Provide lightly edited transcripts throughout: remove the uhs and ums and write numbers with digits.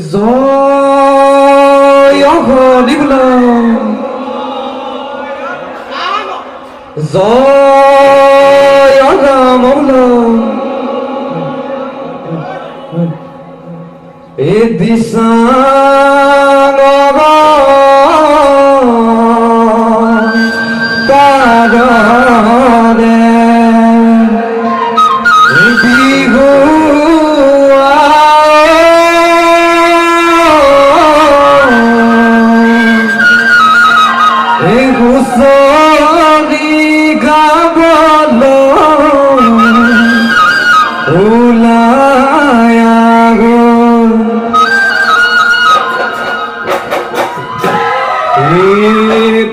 জয় হরিবল জয় রাম এ দিশা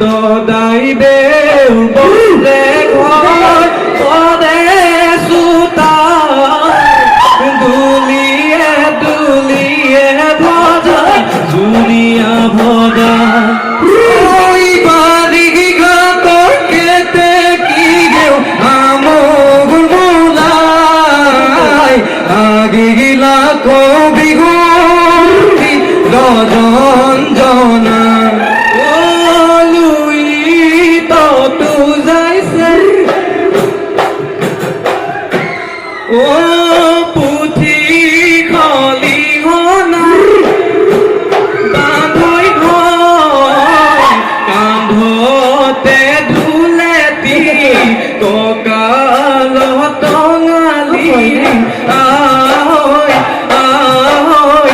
দদাই দেউ বলে ঘর পদে সুতা দুলিয়ে দুলিয়ে ভজা জুলিয়া ভজা ওই বাড়ি গাত কেতে কি গেও আমগুল মুলাই আগে গিলা কবি গুলি রজন জনা ও পুথি খলি হনা বাঁধই কান্ধতে ধুলেতি ককাল টঙালি আহৈ আহৈ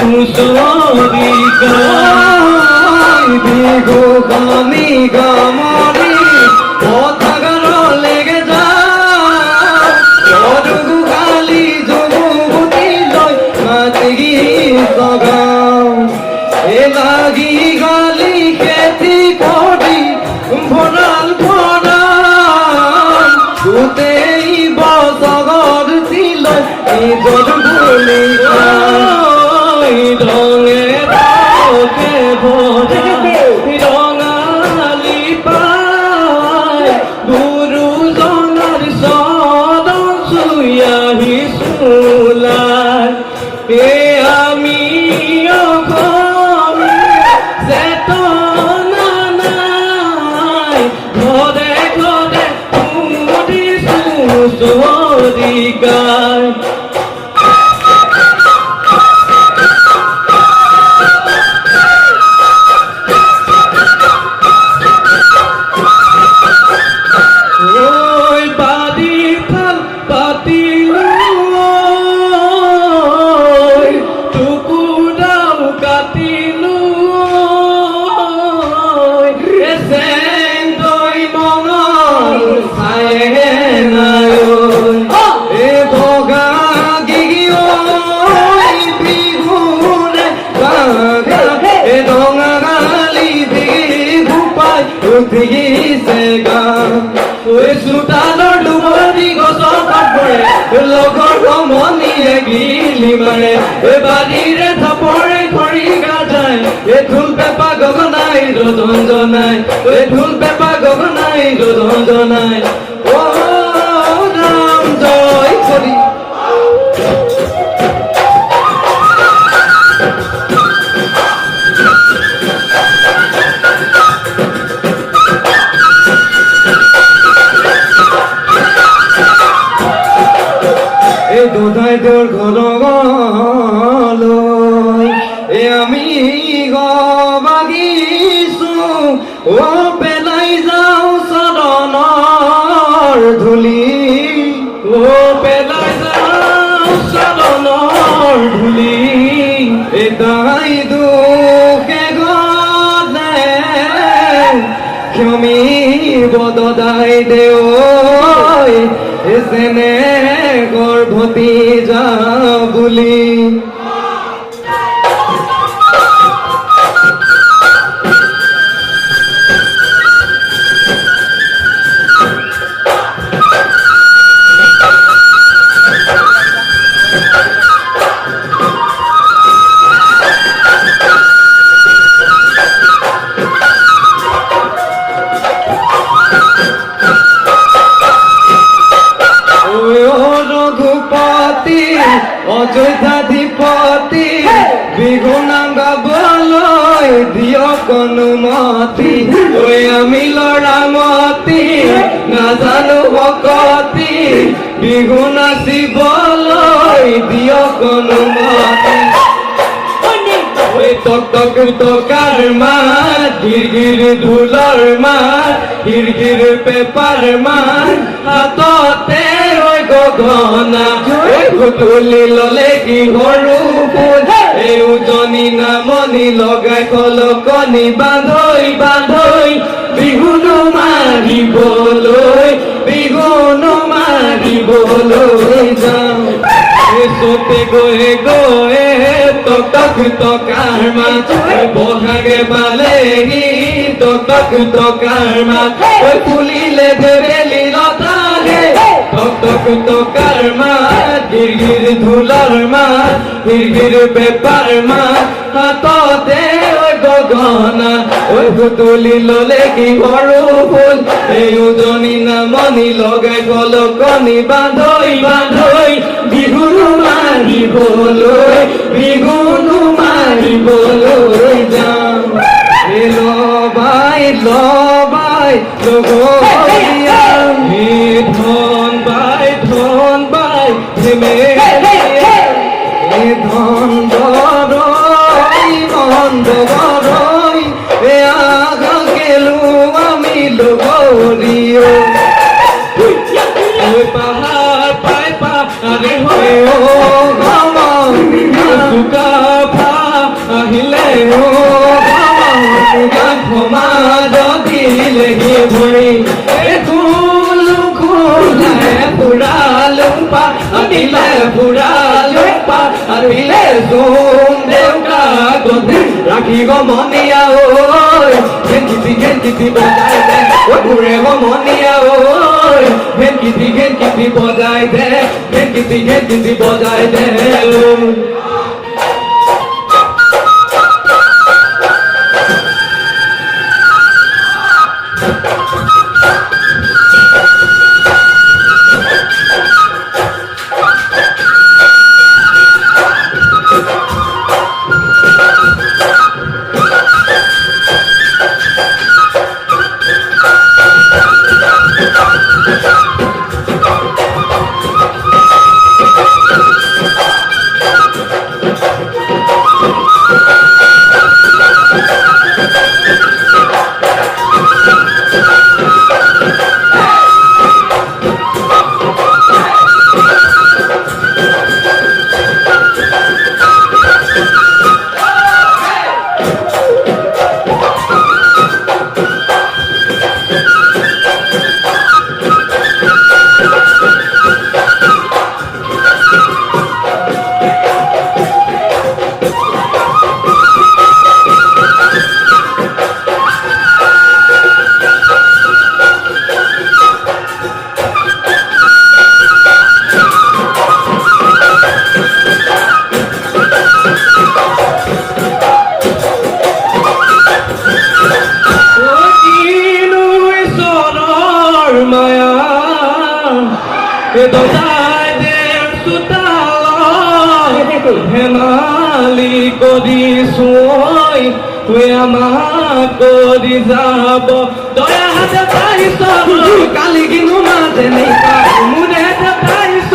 হুঁচৰিকা আমি গামরি পথাগার লেগে যায় জগু খালি জগুবতী লয় নাচে গীত গাও এ লাগি গালি খেতি করি ভরাল ভরাল তুতেই বসগর ছিল নিজর বলি রঙে তোকে ভরা রঙালি পায় গুরু জনার সদন শুয়াহি শুলায় এ আমি চেতনা নাই ঘরে ঘরে মুড়ি সুসরিকায় উঠিছে গান চোতালৰ দুমনি গছৰ পাতবোৰে লগৰ সমনীয়ে গিলি মাৰে বাৰীৰে থাপৰে খৰি গাজাই ঢোল পেঁপা গগনাই ৰজন জনাই ঢোল পেঁপা গগনাই ৰজন জনাই অ ৰাম জয় হৰি দোধাই তোৰ ঘৰলৈ আমি বাগিছো ও পেলাই যাওঁ চৰণৰ ধূলি ও পেলাই যাওঁ চৰণৰ ধূলি তাই দুখে গলে ক্ষমি বদদাই দেও যেনে গৰ্ভতী যা বুলি অযোধ্যাধিপতি বিহু নাম গাবলৈ দিয়ক অনুমতি ঐ আমি লৰামতি নাজানো ভকতি বিহু নাচিবলৈ দিয়ক অনুমতি টক টক টকাৰ মাত গিৰ ঢোলৰ মাত গিৰ পেপাৰ মাত হাততে গগনা তুলি ললে কি সৰু ফুল এই উজনি নামনি লগাই কলকনি বান্ধৈ বান্ধৈ বিহুনো মাৰিবলৈ যাওঁ চতে গৈ গৈ টক টকাৰ মাত বহাগে পালেহি টক টকাৰ মাত ফুলিলে দেবেলি লতাগে টক টকাৰ মাত গিৰ ঢোলৰ মাত গিৰ পেপাৰ মাত হাততে গগনা তুলি ললে কি সৰু ফুল এই উজনি নামনি লগাই কলকনি বান্ধৈ বান্ধৈ বিহুনো মাৰিবলৈ যাওঁ লবাই লবাই লগৰীয়া ধন বাই ধন বৰৈ মন্দ বৰৈ আগ গেলো আমি লগৰীয় পাহাৰ পাই পাহাৰে হয় চুকা ফা আহিলে ক্ষমা দিলেহি ভৰি ফুৰালো আহিলে ফুৰালো আহিলে সোম দেউতা গধে ৰাখিব মনিয়া ঐ ঘেনকিটি বজাই দে ঘূৰে মনিয়া ঐ ঘেনকিটি বজাই দে ঘেনকিটি বজাই দে মায়া দজাইদেৰ চোতালত হেমালি কৰিছো ঐ তুই আমাক কৰি যাব দয়া হাতে পাইছ কালি কিনো মাতে নিকা মুৰে পাইছ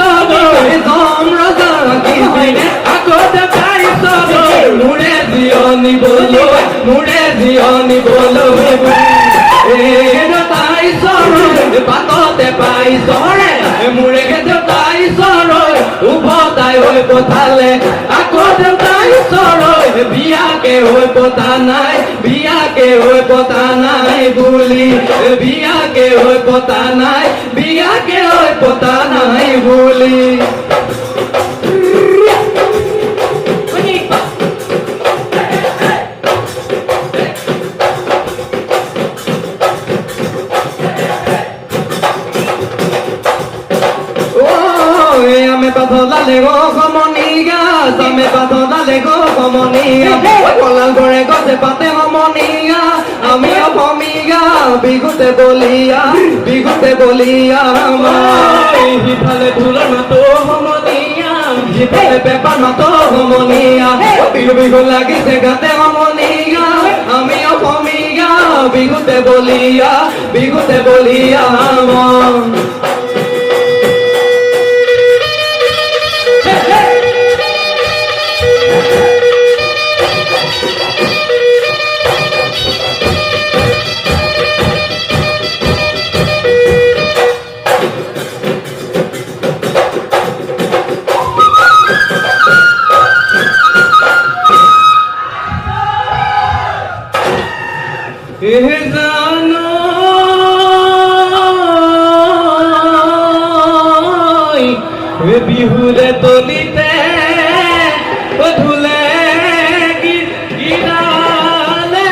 জম ৰজা কিনে আগতে পাইছ মুৰে জিয়নি বলৈ পাইছ পাততে পাইছ মুৰে পাইছ উভতাই হৈ পঠালে আকৌ পাইছ বিয়াকে হৈ পতা নাই বুলি বিয়াকে হৈ পতা নাই বুলি me pasó dale go como nigas, me pasó dale go como nigas, con la gorego se pate como nigas, a mí amiga, bigute bolía, hipale tular mato como nigas, hipale pepa mato como nigas, bigo lagi se gate como nigas, a mí amiga, bigute bolía, বিহুলে তলিতে ধুলে গিরালে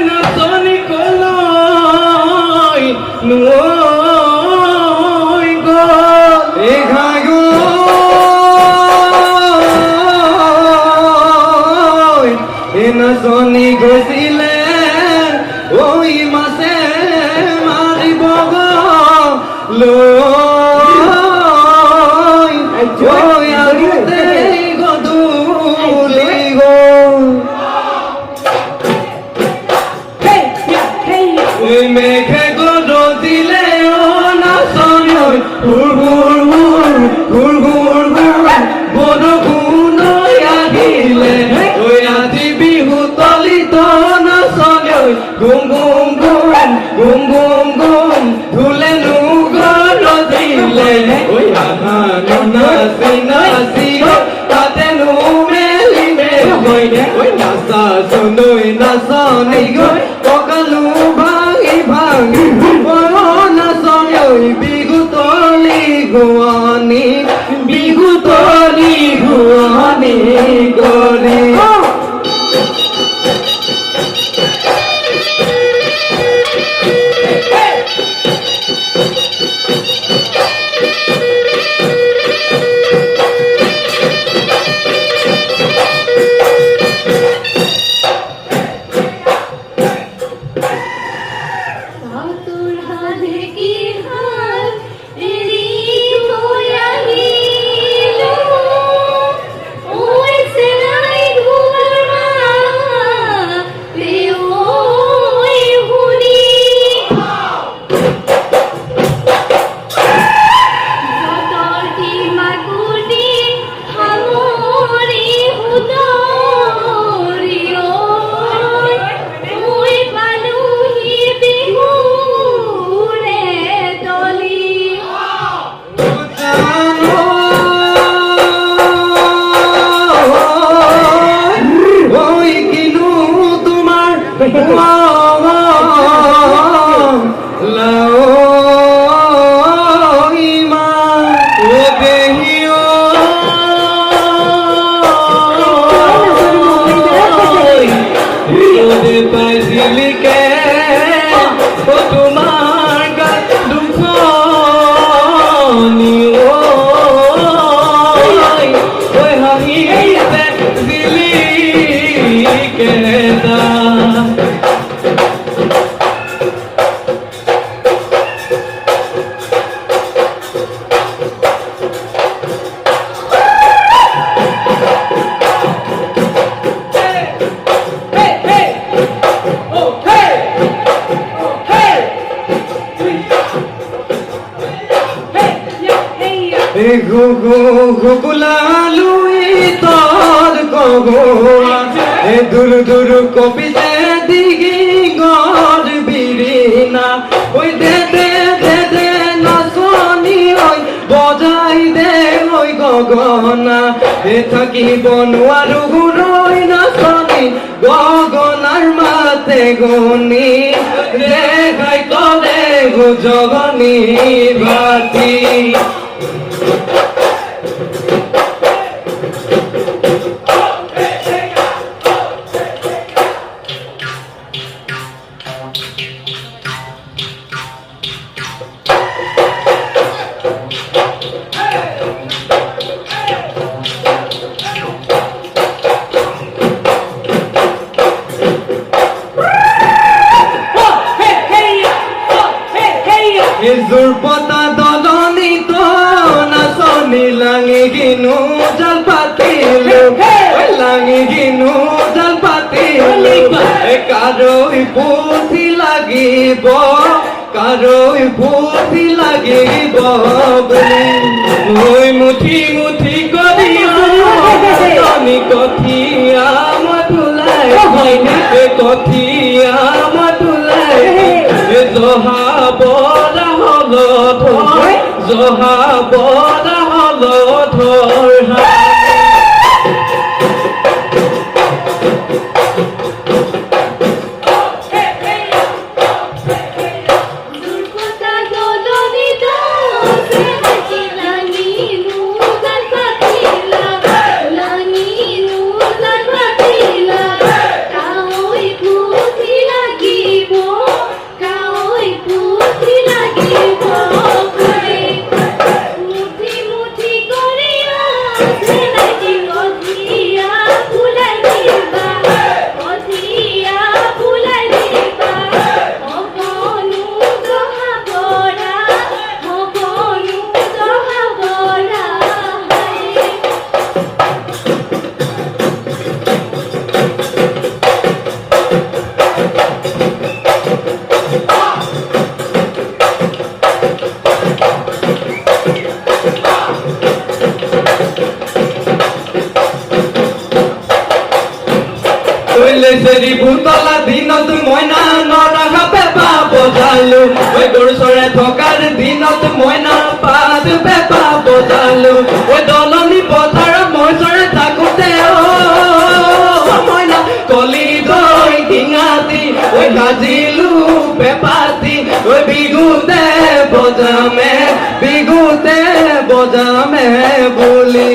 নচনি কলৈ নৈ গল নচনি গৈছিলে ওই মাছে মাৰিব গৈ মেঘে গো দিলে নাচনি বৰষুণ আহিলে আজি বিহু তলিত নাচনি গুম ধুলে দিলে নাচি তাতে মেলি নাচা চুনৈ নাচনি গৈ ককালো ভাঙি নাচনি বিহুতলি গুৱানি গৰি তোর হাতে কি হাত এরি গুগুলালুই তোর কগোয়া এ দূর দূর কপিতে দিগি গর বিরিনা ওই দে দে দে দে নাচনি ওই বজাই দে ওই গগনা এ থাকিব নোৱাৰো রই নাচনি গগনার মাতে গনি দেখাই তলে গো জগনি বাতি জুরপতা দলনি তো নাচনি লাঙি গিনু জাল পাতিলো লাঙি গিনু জাল পাতিলো কারই পুথি লাগিব কারই পুথি লাগিব ওই মুঠি মুঠি করি আমি কথিয়া মতুলাই কথিয়া মতুলাই জহা বৰা হল ধৰ জহা বৰা হল ধৰ সেৰি ভূতলা দিনত মইনা নৰা পেপা বজালো ওই গৰু চৰে থকাৰ দিনত মইনা পাত পেপা বজালো ওই দলনি পথাৰত মই চৰে থাকোতে মইনা কলি দৈ ডিঙাতি ওই গাজিলো পেপাতি ওই বিহুতে বজামে বুলি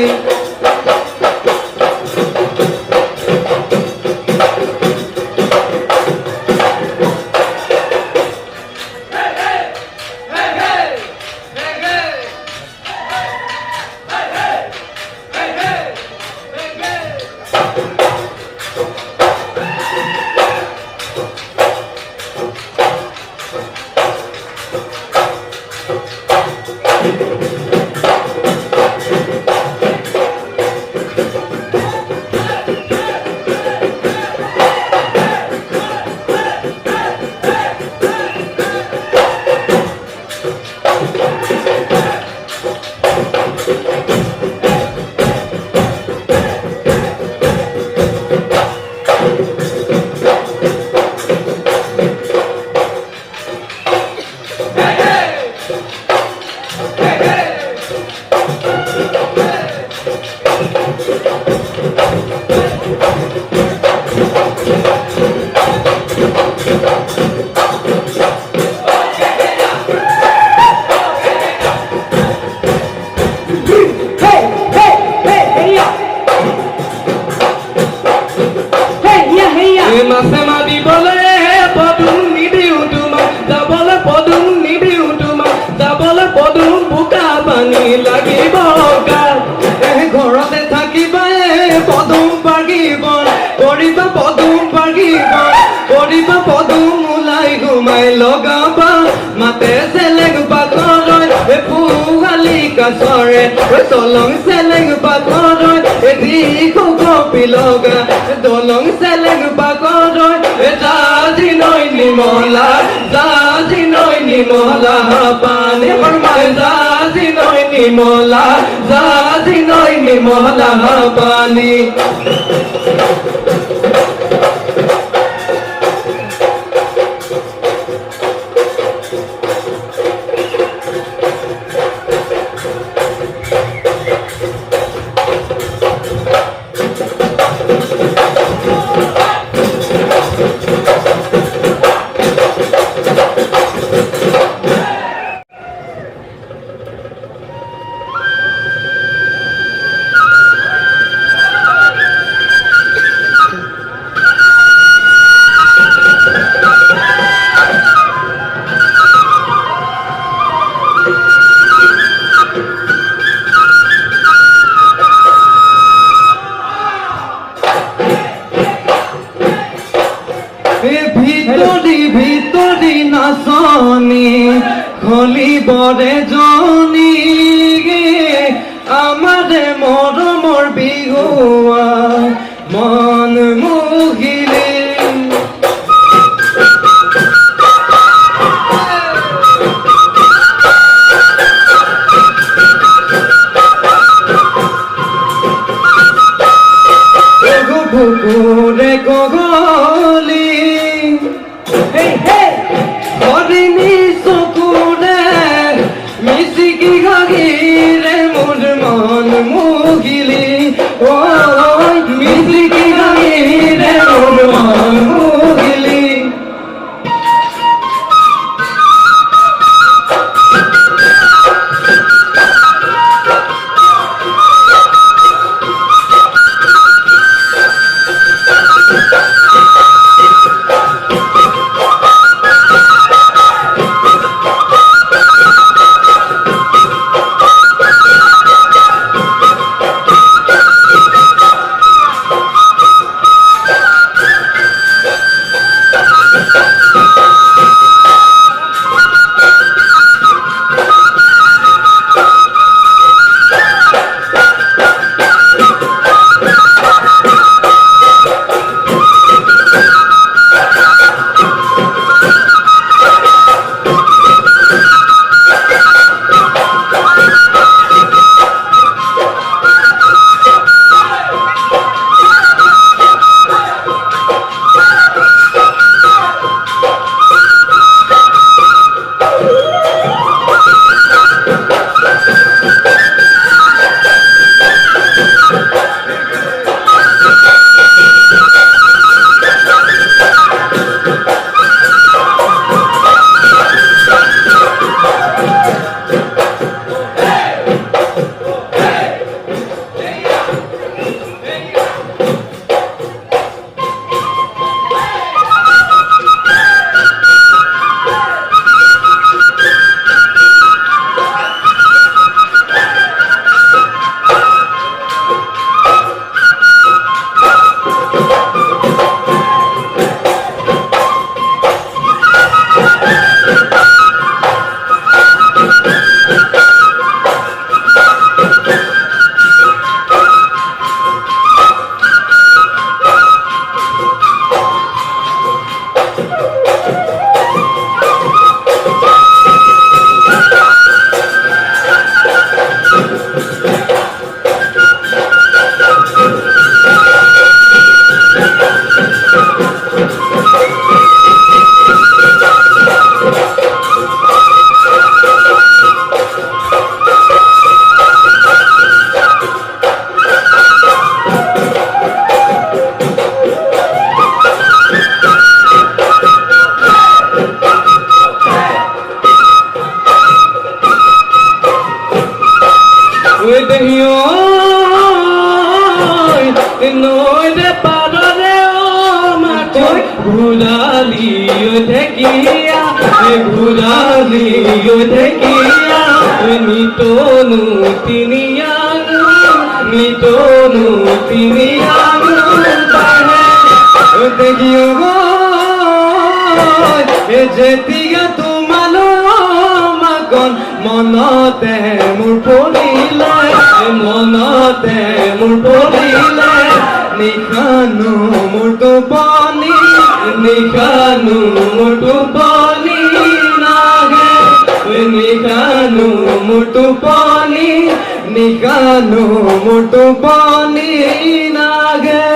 মাছে মাৰি বলে পদুম নিদিও তোমাক যাবলৈ পদুম নিদিও তোমাক যাবলৈ পদুম বোকা পানী লাগিব ঘৰতে থাকিবা পদুম পাগিব কৰিবা পদুম পাগিব কৰিবা পদুম ওলাই ঘুমাই লগাবা মাতে চেলেং পাথৰ পোৱালি কাছৰে দলং চেলেং পাথৰ দিখো কপি লগা দলং চেলেং পাথৰ জাজি নৈ নিমলা পানী জাজি নৈ নিমলা জাহাজি নয় নিমলা পানি ভিতরি ভিতরি নাচনি খলি বরে জনি আমারে মরমর বিহুয়া মন মুহিলে বুকুরে গগলি হরিণী চকুরে মিচিকি গাগিরে মোর মন মুগিলি ও মিচিকি গাগিরে মোর মন মুগিলি নইরে পারে ও মাঠে ঘুরালি দেখিয়া ঘুরালি দেখিয়া নিতনু তিনিয়া নিতনু তিনিয়া দেখিও যেতিগা তোমালো মাগন মনতে মোৰ পৰিলে মনতে মোৰ পৰিলে নিখানো মোৰ টোপনি নিখানো মোৰ টোপনি নাহে নিখানো মোৰ টোপনি টোপনি নিকানো মোৰ টোপনি নাগে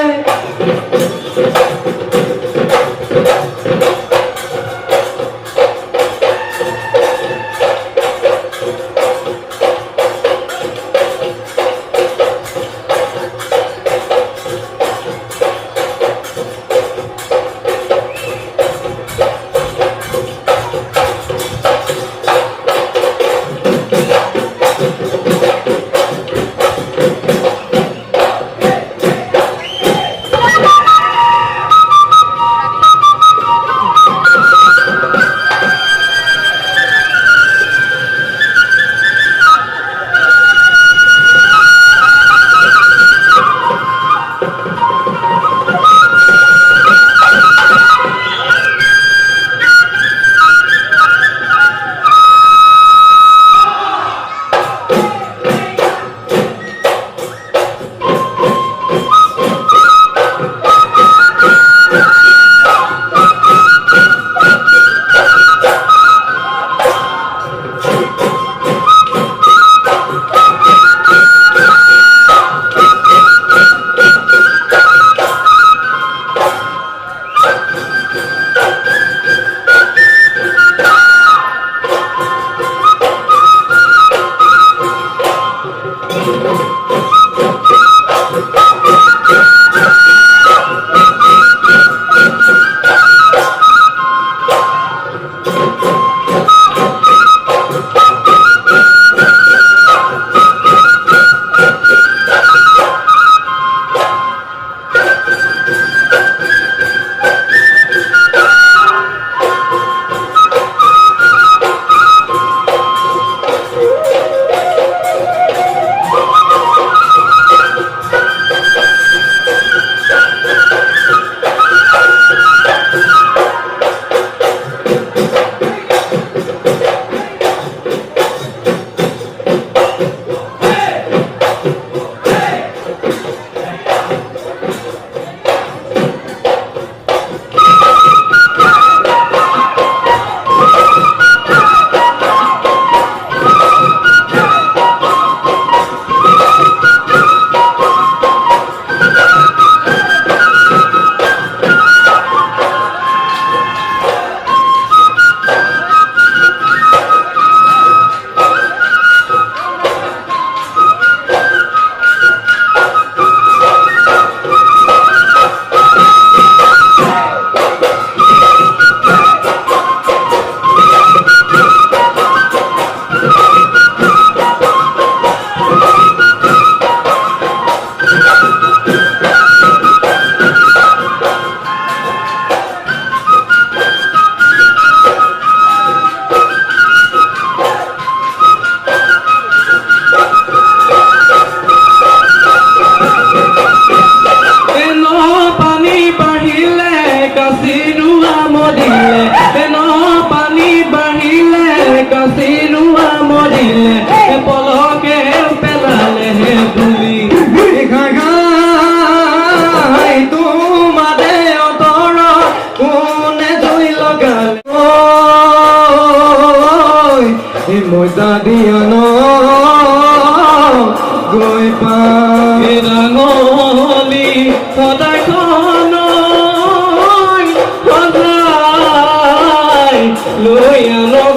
গৈ পাই ৰাঙলী সদায় সজাই লৈ আনো